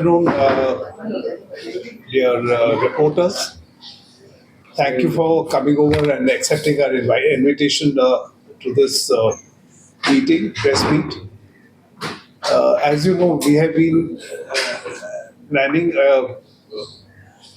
afternoon, dear reporters. Thank you for coming over and accepting our invitation to this meeting, press meet. As you know, we have been planning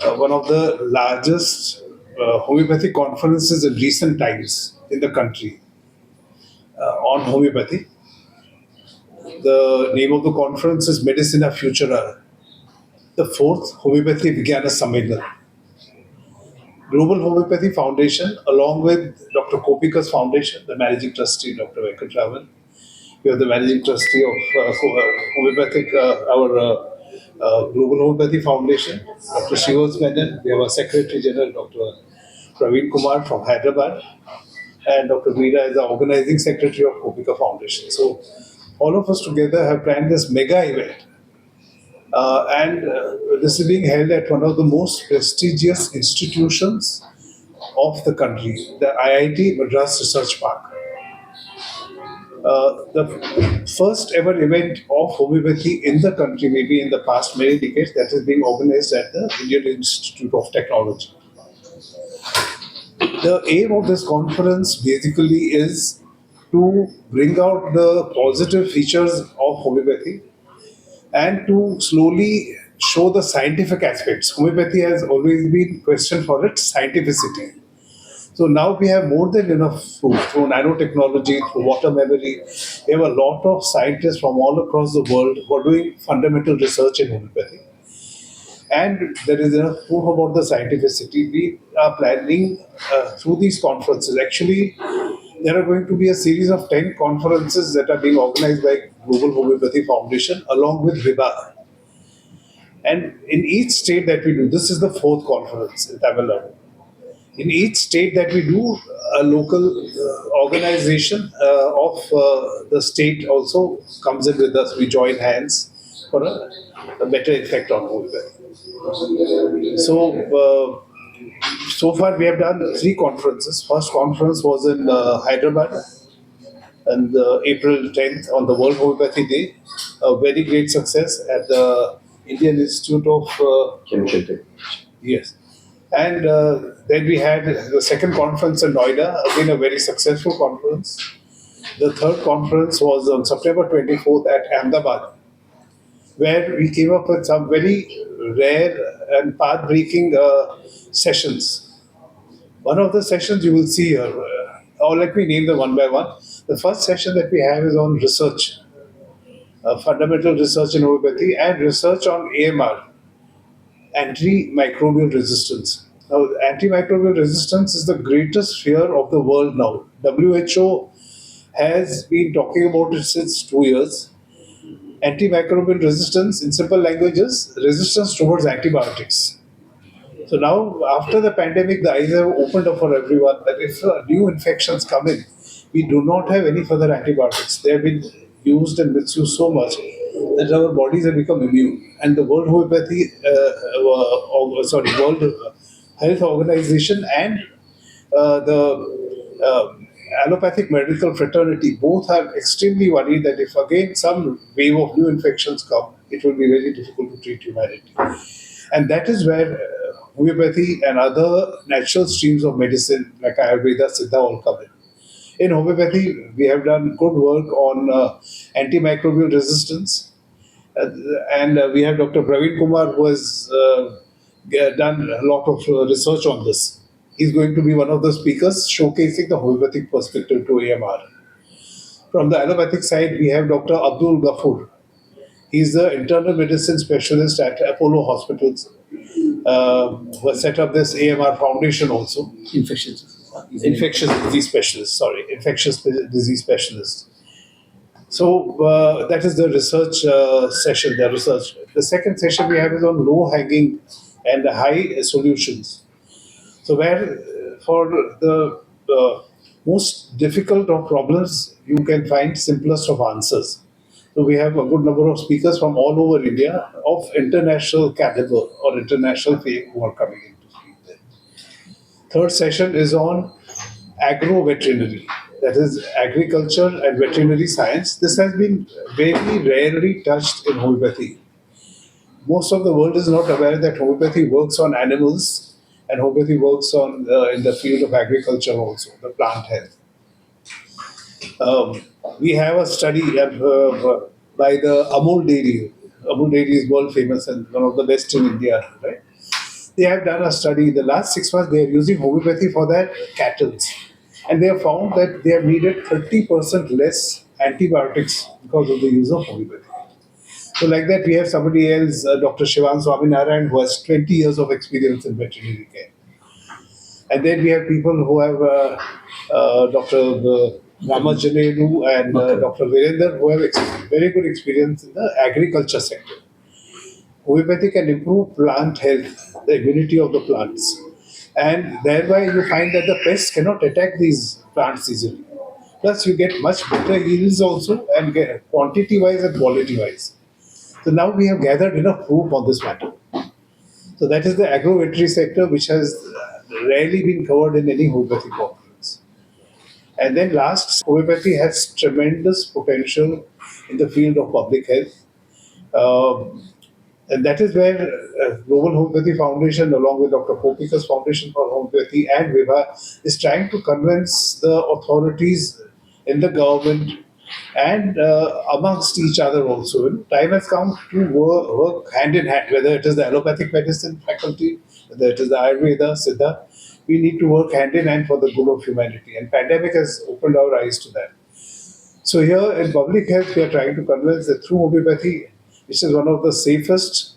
one of the largest homeopathic conferences in recent times in the country on homeopathy. The name of the conference is Medicina Futura, the fourth Homeopathy Vigyana Sammelan. Global Homeopathy Foundation, along with Dr. Kopika's Foundation, the Managing Trustee, Dr. Venkatraman. We have the Managing Trustee of Homeopathic, our Global Homeopathy Foundation, Dr. Shivas Menon. We have our Secretary General, Dr. Praveen Kumar from Hyderabad, and Dr. Meera is the Organizing Secretary of Kopika Foundation. So, all of us together have planned this mega event. And this is being held at one of the most prestigious institutions of the country, the IIT Madras Research Park. The first ever event of homeopathy in the country, maybe in the past many decades, that is being organized at the Indian Institute of Technology. The aim of this conference basically is to bring out the positive features of homeopathy and to slowly show the scientific aspects. Homeopathy has always been questioned for its scientificity. So now we have more than enough proof through nanotechnology, through water memory. We have a lot of scientists from all across the world who are doing fundamental research in homeopathy. And there is enough proof about the scientificity. We are planning through these conferences. Actually, there are going to be a series of 10 conferences that are being organized by Global Homeopathy Foundation along with VIBA. And in each state that we do, this is the fourth conference in Tamil Nadu. In each state that we do, a local organization of the state also comes in with us. We join hands for a better effect on homeopathy. So far we have done 3 conferences. First conference was in Hyderabad and April 10th on the World Homeopathy Day. A very great success at the Indian Institute of Chemical Technology. Yes. And then we had the second conference in Noida, again a very successful conference. The third conference was on September 24th at Ahmedabad, where we came up with some very rare and path-breaking sessions. One of the sessions you will see here, or let me name them one by one. The first session that we have is on research, fundamental research in homeopathy and research on AMR, antimicrobial resistance. Now, antimicrobial resistance is the greatest fear of the world now. WHO has been talking about it since 2 years. Antimicrobial resistance, in simple languages, resistance towards antibiotics. So now, after the pandemic, the eyes have opened up for everyone that if new infections come in, we do not have any further antibiotics. They have been used and misused so much that our bodies have become immune. And the World Homeopathy, World Health Organization and the allopathic medical fraternity both are extremely worried that if again some wave of new infections come, it will be very difficult to treat humanity. And that is where homeopathy and other natural streams of medicine like Ayurveda, Siddha all come in. In homeopathy, we have done good work on antimicrobial resistance. And we have Dr. Praveen Kumar who has done a lot of research on this. He's going to be one of the speakers showcasing the homeopathic perspective to AMR. From the allopathic side, we have Dr. Abdul Ghafoor. He's the internal medicine specialist at Apollo Hospitals, who has set up this AMR foundation also. Infectious disease specialist. So that is the research session, the research. The second session we have is on low-hanging and high solutions. So where for the most difficult of problems, you can find simplest of answers. So we have a good number of speakers from all over India of international caliber or international fame who are coming in to speak there. Third session is on agro-veterinary, that is agriculture and veterinary science. This has been very rarely touched in homeopathy. most of the world is not aware that homeopathy works on animals and homeopathy works on in the field of agriculture also, the plant health. Um, we have a study by the Amul Dairy. Amul Dairy is world famous and one of the best in India, right? They have done a study. The last 6 months, they are using homeopathy for their cattle, and they have found that they have needed 30% less antibiotics because of the use of homeopathy. So, like that, we have somebody else, Dr. Shivan Swaminarayan, who has 20 years of experience in veterinary care. And then we have people who have Dr. Ramajanenu and Dr. Virender, who have very good experience in the agriculture sector. Homeopathy can improve plant health, the immunity of the plants. And thereby you find that the pests cannot attack these plants easily. Plus you get much better yields also and get quantity wise and quality wise. So now we have gathered enough proof on this matter. So that is the agro-veterinary sector which has rarely been covered in any homeopathy conference. And then last, homeopathy has tremendous potential in the field of public health. And that is where Global Homeopathy Foundation, along with Dr. Popika's Foundation for Homeopathy and Viva, is trying to convince the authorities in the government and amongst each other also. Time has come to work hand in hand, whether it is the allopathic medicine faculty, whether it is the Ayurveda, Siddha. We need to work hand in hand for the good of humanity. And pandemic has opened our eyes to that. So here in public health, we are trying to convince that through homeopathy, which is one of the safest,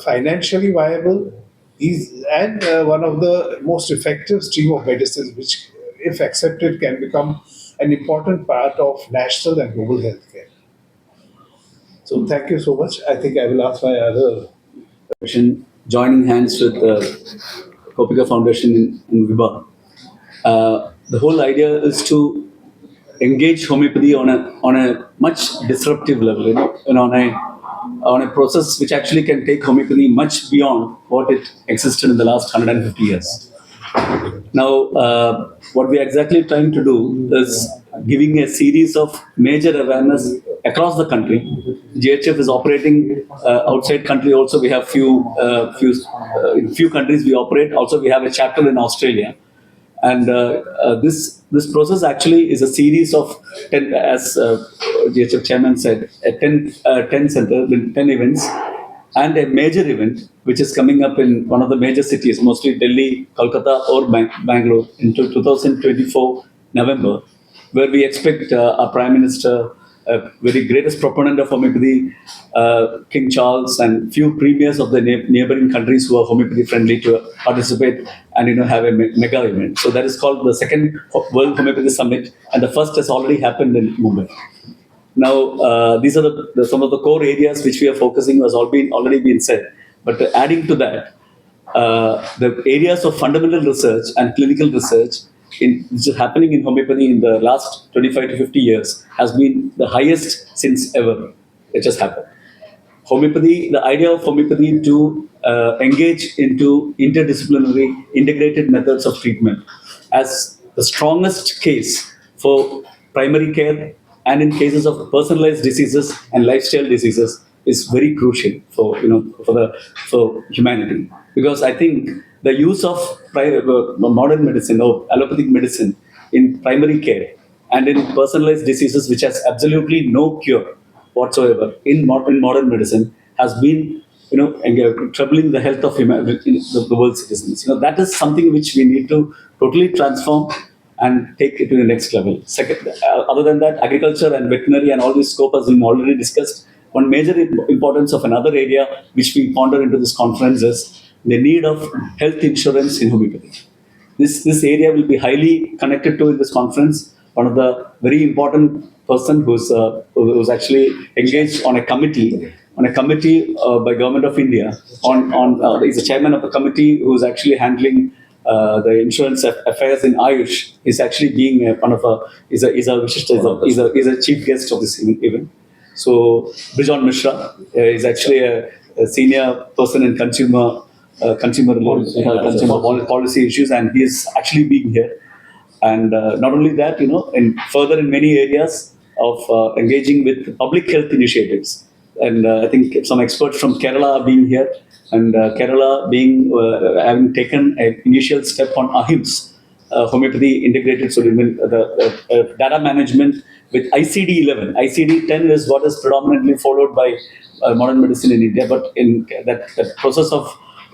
financially viable, and one of the most effective stream of medicines, which, if accepted, can become an important part of national and global healthcare. So thank you so much. I think I will ask my other. Joining hands with the Kopika Foundation in Viva. The whole idea is to engage homeopathy on a much disruptive level, on a process which actually can take homeopathy much beyond what it existed in the last 150 years. Now, what we are exactly trying to do is giving a series of major awareness across the country. GHF is operating outside country also. We have in few countries we operate. Also, we have a chapter in Australia. And this process actually is a series of 10, as GHF chairman said, 10 center, 10 events, and a major event which is coming up in one of the major cities, mostly Delhi, Kolkata, or Bangalore, into 2024 November, where we expect our Prime Minister, very greatest proponent of homeopathy, King Charles, and few premiers of the neighboring countries who are homeopathy friendly to participate and have a mega event. So that is called the second World Homeopathy Summit, and the first has already happened in Mumbai. Now, these are some of the core areas which we are focusing has already been said. But adding to that, the areas of fundamental research and clinical research which is happening in homeopathy in the last 25 to 50 years has been the highest since ever it has happened. Homeopathy, the idea of homeopathy to engage into interdisciplinary integrated methods of treatment as the strongest case for primary care and in cases of personalized diseases and lifestyle diseases is very crucial for humanity, because I think the use of modern medicine or allopathic medicine in primary care and in personalized diseases which has absolutely no cure whatsoever in modern medicine has been troubling the health of the world's citizens. That is something which we need to totally transform and take it to the next level. Second, other than that, agriculture and veterinary and all this scope has been already discussed. One major importance of another area which we ponder into this conference is the need of health insurance in homeopathy. This area will be highly connected to in this conference. One of the very important person who's actually engaged on a committee by Government of India he's the chairman of a committee who's actually handling the insurance affairs in Ayush. Is actually being is a chief guest of this event. So Brijon Mishra is actually a senior person in consumer policy issues, and he is actually being here. And not only that, in many areas of engaging with public health initiatives. and I think some experts from Kerala have been here, and Kerala being having taken an initial step on AHIMS, homeopathy integrated solution, the data management with ICD-11. ICD-10 is what is predominantly followed by modern medicine in India, but in that process of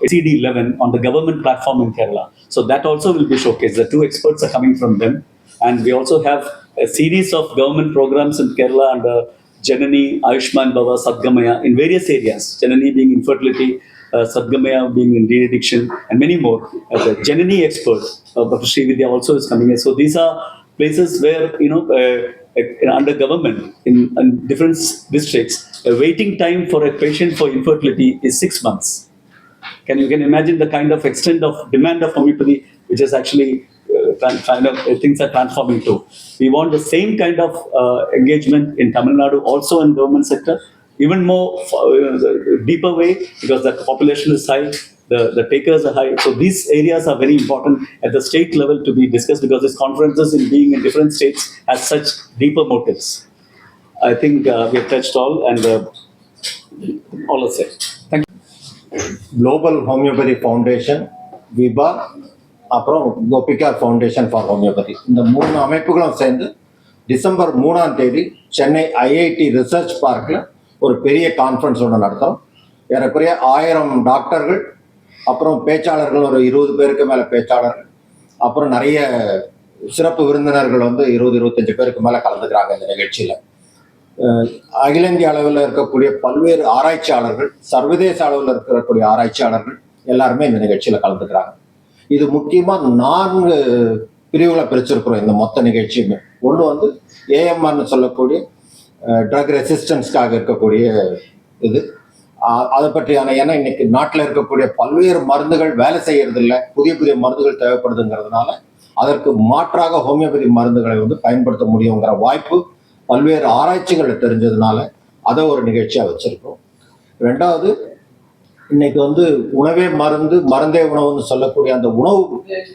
ICD-11 on the government platform in Kerala. So that also will be showcased. The two experts are coming from them, and we also have a series of government programs in Kerala under Janani, Ayushman Bhava, Sadgamaya in various areas. Janani being infertility, Sadgamaya being in de-addiction, and many more. The Janani expert, Dr. Srividya also is coming here. So these are places where, under government in different districts, a waiting time for a patient for infertility is 6 months. Can you imagine the kind of extent of demand of homeopathy, which is actually things are transforming to. We want the same kind of engagement in Tamil Nadu, also in government sector, even more deeper way, because the population is high, the takers are high. So these areas are very important at the state level to be discussed, because these conferences in being in different states has such deeper motives. I think we have touched all, and all is said. Thank you. Global homeopathy foundation, Vibha, அப்புறம் Gopika foundation for homeopathy, இந்த 3 அமைப்புகளும் சேர்ந்து December 3ஆம் தேதி Chennai IIT research பார்க்கில் ஒரு பெரிய conference ஒன்று நடத்துகிறோம். ஏறக்குறைய 1000 டாக்டர்கள், அப்புறம் பேச்சாளர்கள் ஒரு 20 பேருக்கு மேலே பேச்சாளர்கள், அப்புறம் நிறைய சிறப்பு விருந்தினர்கள் 20-25 பேருக்கு மேலே கலந்துக்கிறாங்க இந்த நிகழ்ச்சியில். அகில இந்திய அளவில் இருக்கக்கூடிய பல்வேறு ஆராய்ச்சியாளர்கள், சர்வதேச அளவில் இருக்கக்கூடிய ஆராய்ச்சியாளர்கள் எல்லாருமே இந்த நிகழ்ச்சியில் கலந்துக்கிறாங்க. இது முக்கியமாக 4 பிரிவுகளை பிரிச்சிருக்கிறோம் இந்த மொத்த நிகழ்ச்சியுமே. ஒன்று ஏஎம்ஆர்னு சொல்லக்கூடிய ட்ரக் ரெசிஸ்டன்ஸ்க்காக இருக்கக்கூடிய இது, அதை பற்றியான, ஏன்னா இன்னைக்கு நாட்டில் இருக்கக்கூடிய பல்வேறு மருந்துகள் வேலை செய்யறதில்லை, புதிய புதிய மருந்துகள் தேவைப்படுதுங்கிறதுனால அதற்கு மாற்றாக ஹோமியோபதி மருந்துகளை பயன்படுத்த முடியுங்கிற வாய்ப்பு பல்வேறு ஆராய்ச்சிகளை தெரிஞ்சதுனால அதை ஒரு நிகழ்ச்சியாக வச்சிருக்கோம். 2வது, இன்னைக்கு உணவே மருந்து, மருந்தே உணவுன்னு சொல்லக்கூடிய அந்த உணவு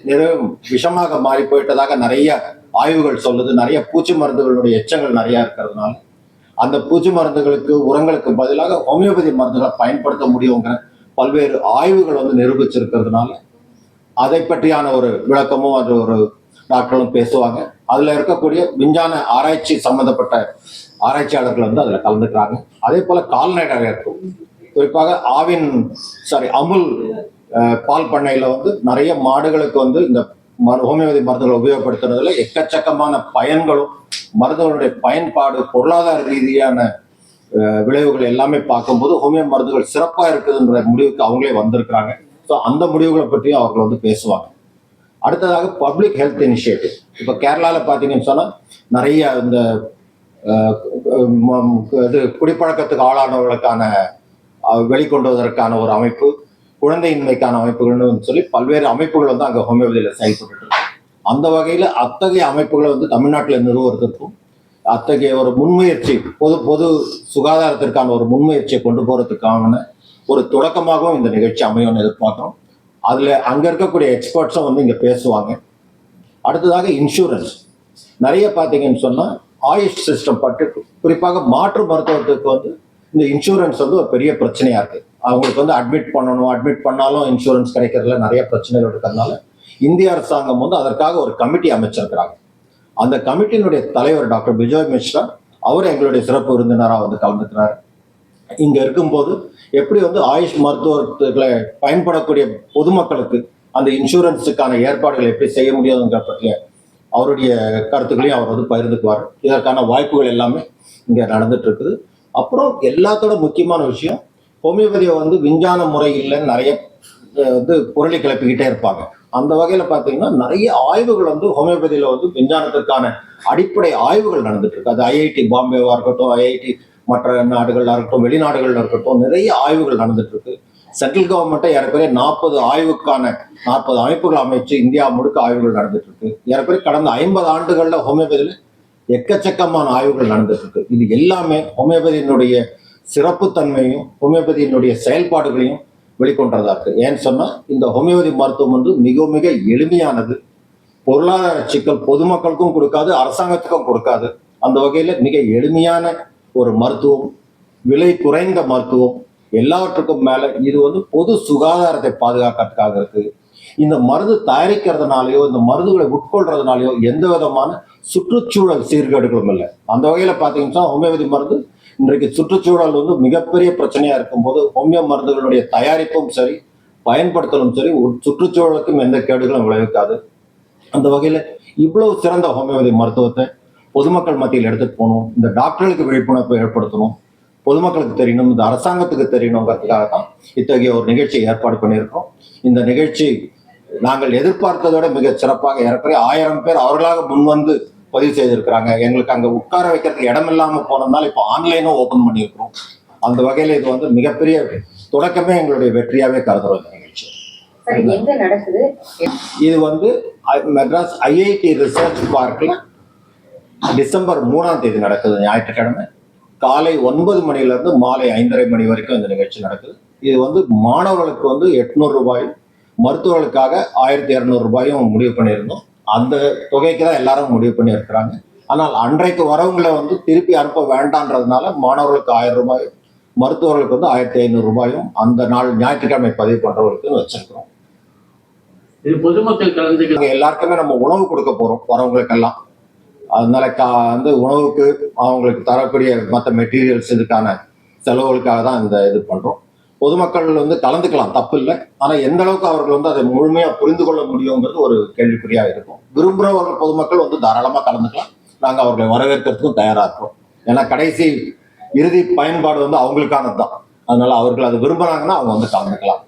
நிறைய விஷமாக மாறி போயிட்டதாக நிறைய ஆய்வுகள் சொல்லுது. நிறைய பூச்சி மருந்துகளுடைய எச்சங்கள் நிறைய இருக்கிறதுனால அந்த பூச்சி மருந்துகளுக்கு, உரங்களுக்கு பதிலாக ஹோமியோபதி மருந்துகளை பயன்படுத்த முடியுங்கிற பல்வேறு ஆய்வுகள் நிரூபிச்சிருக்கிறதுனால அதை பற்றியான ஒரு விளக்கமும் அது ஒரு டாக்டர்களும் பேசுவாங்க. அதில் இருக்கக்கூடிய விஞ்ஞான ஆராய்ச்சி சம்மந்தப்பட்ட ஆராய்ச்சியாளர்கள் அதில் கலந்துக்கிறாங்க. அதே போல் கால்நடை இருக்கும், குறிப்பாக அமுல் பால் பண்ணையில் நிறைய மாடுகளுக்கு இந்த ஹோமியோபதி மருந்துகளை உபயோகப்படுத்துறதுல எக்கச்சக்கமான பயன்களும், மருந்துகளுடைய பயன்பாடு, பொருளாதார ரீதியான விளைவுகள் எல்லாமே பார்க்கும்போது ஹோமியோ மருந்துகள் சிறப்பாக இருக்குதுன்ற முடிவுக்கு அவங்களே வந்திருக்கிறாங்க. ஸோ அந்த முடிவுகளை பற்றியும் அவர்கள் பேசுவாங்க. அடுத்ததாக பப்ளிக் ஹெல்த் இனிஷியேட்டிவ். இப்போ கேரளாவில் பார்த்தீங்கன்னு சொன்னால் நிறைய இந்த குடிப்பழக்கத்துக்கு ஆளானவர்களுக்கான வெளிக்கொண்டுவதற்கான ஒரு அமைப்பு, குழந்தையின்மைக்கான அமைப்புகள்னு சொல்லி பல்வேறு அமைப்புகள் அங்கே ஹோமியோபதியில் செயல்பட்டு இருக்கு. அந்த வகையில் அத்தகைய அமைப்புகளை தமிழ்நாட்டில் நிறுவுவதற்கும், அத்தகைய ஒரு முன்முயற்சி, பொது சுகாதாரத்திற்கான ஒரு முன்முயற்சியை கொண்டு போகிறதுக்கான ஒரு தொடக்கமாகவும் இந்த நிகழ்ச்சி அமையும்னு எதிர்பார்க்குறோம். அதில் அங்கே இருக்கக்கூடிய எக்ஸ்பர்ட்ஸும் இங்கே பேசுவாங்க. அடுத்ததாக இன்சூரன்ஸ். நிறைய பார்த்தீங்கன்னு சொன்னால் ஆயுஷ் சிஸ்டம் பற்றி, குறிப்பாக மாற்று மருத்துவத்துக்கு இந்த இன்சூரன்ஸ் ஒரு பெரிய பிரச்சனையாக இருக்குது. அவங்களுக்கு அட்மிட் பண்ணணும், அட்மிட் பண்ணாலும் இன்சூரன்ஸ் கிடைக்கிறதுல நிறைய பிரச்சனைகள் இருக்கிறதுனால இந்திய அரசாங்கம் அதற்காக ஒரு கமிட்டி அமைச்சிருக்கிறாங்க. அந்த கமிட்டியினுடைய தலைவர் டாக்டர் விஜய் மிஸ்ரா, அவர் எங்களுடைய சிறப்பு விருந்தினராக கலந்துக்கிறார். இங்கே இருக்கும்போது எப்படி ஆயுஷ் மருத்துவர்களை பயன்படக்கூடிய பொதுமக்களுக்கு அந்த இன்சூரன்ஸுக்கான ஏற்பாடுகள் எப்படி செய்ய முடியுங்கிற பற்றிய அவருடைய கருத்துக்களையும் அவர் பகிர்ந்துக்குவார். இதற்கான வாய்ப்புகள் எல்லாமே இங்கே நடந்துட்டு இருக்குது. அப்புறம் எல்லாத்தோட முக்கியமான விஷயம், ஹோமியோபதியை விஞ்ஞான முறை இல்லைன்னு நிறைய புரளி கிளப்பிக்கிட்டே இருப்பாங்க. அந்த வகையில் பார்த்தீங்கன்னா நிறைய ஆய்வுகள் ஹோமியோபதியில் விஞ்ஞானத்திற்கான அடிப்படை ஆய்வுகள் நடந்துட்டு இருக்கு. அது ஐஐடி பாம்பேவாக இருக்கட்டும், ஐஐடி மற்ற நாடுகளாக இருக்கட்டும், வெளிநாடுகளில் இருக்கட்டும், நிறைய ஆய்வுகள் நடந்துட்டு இருக்கு. சென்ட்ரல் கவர்மெண்ட்டை ஏறக்குறைய 40 அமைப்புகள் அமைச்சு இந்தியா முழுக்க ஆய்வுகள் நடந்துட்டு இருக்கு. ஏறக்குறைய கடந்த 50 ஆண்டுகளில் ஹோமியோபதியில் எக்கச்சக்கமான ஆய்வுகள் நடந்துட்டு இருக்கு. இது எல்லாமே ஹோமியோபதியினுடைய சிறப்புத்தன்மையும் ஹோமியோபதியினுடைய செயல்பாடுகளையும் வெளிக்கொண்டதா இருக்கு. ஏன்னு சொன்னால் இந்த ஹோமியோபதி மருத்துவம் மிக மிக எளிமையானது. பொருளாதார சிக்கல் பொதுமக்களுக்கும் கொடுக்காது, அரசாங்கத்துக்கும் கொடுக்காது. அந்த வகையில் மிக எளிமையான ஒரு மருத்துவம், விலை குறைந்த மருத்துவம், எல்லாவற்றுக்கும் மேல இது வந்து பொது சுகாதாரத்தை பாதுகாக்கிறதுக்காக இருக்கு. இந்த மருந்து தயாரிக்கிறதுனாலயோ இந்த மருந்துகளை உட்கொள்றதுனாலயோ எந்த விதமான சுற்றுச்சூழல் சீர்கேடுகளும் இல்லை. அந்த வகையில பாத்தீங்கன்னா ஹோமியோபதி மருந்து இன்றைக்கு சுற்றுச்சூழல் வந்து மிகப்பெரிய பிரச்சனையா இருக்கும்போது ஹோமியோ மருந்துகளுடைய தயாரிப்பும் சரி, பயன்படுத்தலும் சரி, சுற்றுச்சூழலுக்கும் எந்த கேடுகளும் விளைவிக்காது. அந்த வகையில இவ்வளவு சிறந்த ஹோமியோபதி மருத்துவத்தை பொதுமக்கள் மத்தியில் எடுத்துட்டு போகணும், இந்த டாக்டர்களுக்கு விழிப்புணர்வு ஏற்படுத்தணும், பொதுமக்களுக்கு தெரியணும், இந்த அரசாங்கத்துக்கு தெரியணுங்கிறதுக்காக தான் இத்தகைய ஒரு நிகழ்ச்சியை ஏற்பாடு பண்ணியிருக்கோம். இந்த நிகழ்ச்சி நாங்கள் எதிர்பார்த்ததை விட மிக சிறப்பாக ஏறக்குறைய 1000 பேர் அவர்களாக முன்வந்து பதிவு செய்திருக்கிறாங்க. எங்களுக்கு அங்கே உட்கார வைக்கிறதுக்கு இடம் இல்லாமல் போனதுனால இப்போ ஆன்லைனும் ஓப்பன் பண்ணியிருக்கிறோம். அந்த வகையில் இது வந்து மிகப்பெரிய தொடக்கமே எங்களுடைய வெற்றியாகவே கருதுறோம் இந்த நிகழ்ச்சி. எங்க நடக்குது? இது வந்து மெட்ராஸ் ஐஐடி ரிசர்ச் பார்க்கில் டிசம்பர் 3ஆம் தேதி நடக்குது, ஞாயிற்றுக்கிழமை காலை 9 மணிலிருந்து மாலை 5:30 மணி வரைக்கும் இந்த நிகழ்ச்சி நடக்குது. இது வந்து மாணவர்களுக்கு வந்து 800 ரூபாயும், மருத்துவர்களுக்காக 1200 ரூபாயும் முடிவு பண்ணியிருந்தோம். அந்த தொகைக்கு தான் எல்லாரும் முடிவு பண்ணி இருக்கிறாங்க. ஆனால் அன்றைக்கு வரவங்களை வந்து திருப்பி அனுப்ப வேண்டான்றதுனால மாணவர்களுக்கு 1000 ரூபாயும், மருத்துவர்களுக்கு வந்து 1500 ரூபாயும் அந்த நாள் ஞாயிற்றுக்கிழமை பதிவு பண்றவர்களுக்கு வச்சிருக்கிறோம். இது பொதுமக்கள் கலந்துக்க எல்லாருக்குமே நம்ம உணவு கொடுக்க போறோம் வரவங்களுக்கெல்லாம். அதனால வந்து உணவுக்கு அவங்களுக்கு தரக்கூடிய மற்ற மெட்டீரியல்ஸ் இதுக்கான செலவுகளுக்காக தான் இந்த இது பண்றோம். பொதுமக்கள் வந்து கலந்துக்கலாம், தப்பு இல்லை. ஆனா எந்த அளவுக்கு அவர்கள் வந்து அதை முழுமையா புரிந்து கொள்ள முடியுங்கிறது ஒரு கேள்விக்குறியா இருக்கும். விரும்புகிறவர்கள் பொதுமக்கள் வந்து தாராளமா கலந்துக்கலாம். நாங்க அவர்களை வரவேற்கிறதுக்கும் தயாரா இருக்கிறோம். ஏன்னா கடைசி இறுதி பயன்பாடு வந்து அவங்களுக்கானது தான். அதனால அவர்கள் அதை விரும்புறாங்கன்னா அவங்க வந்து கலந்துக்கலாம்.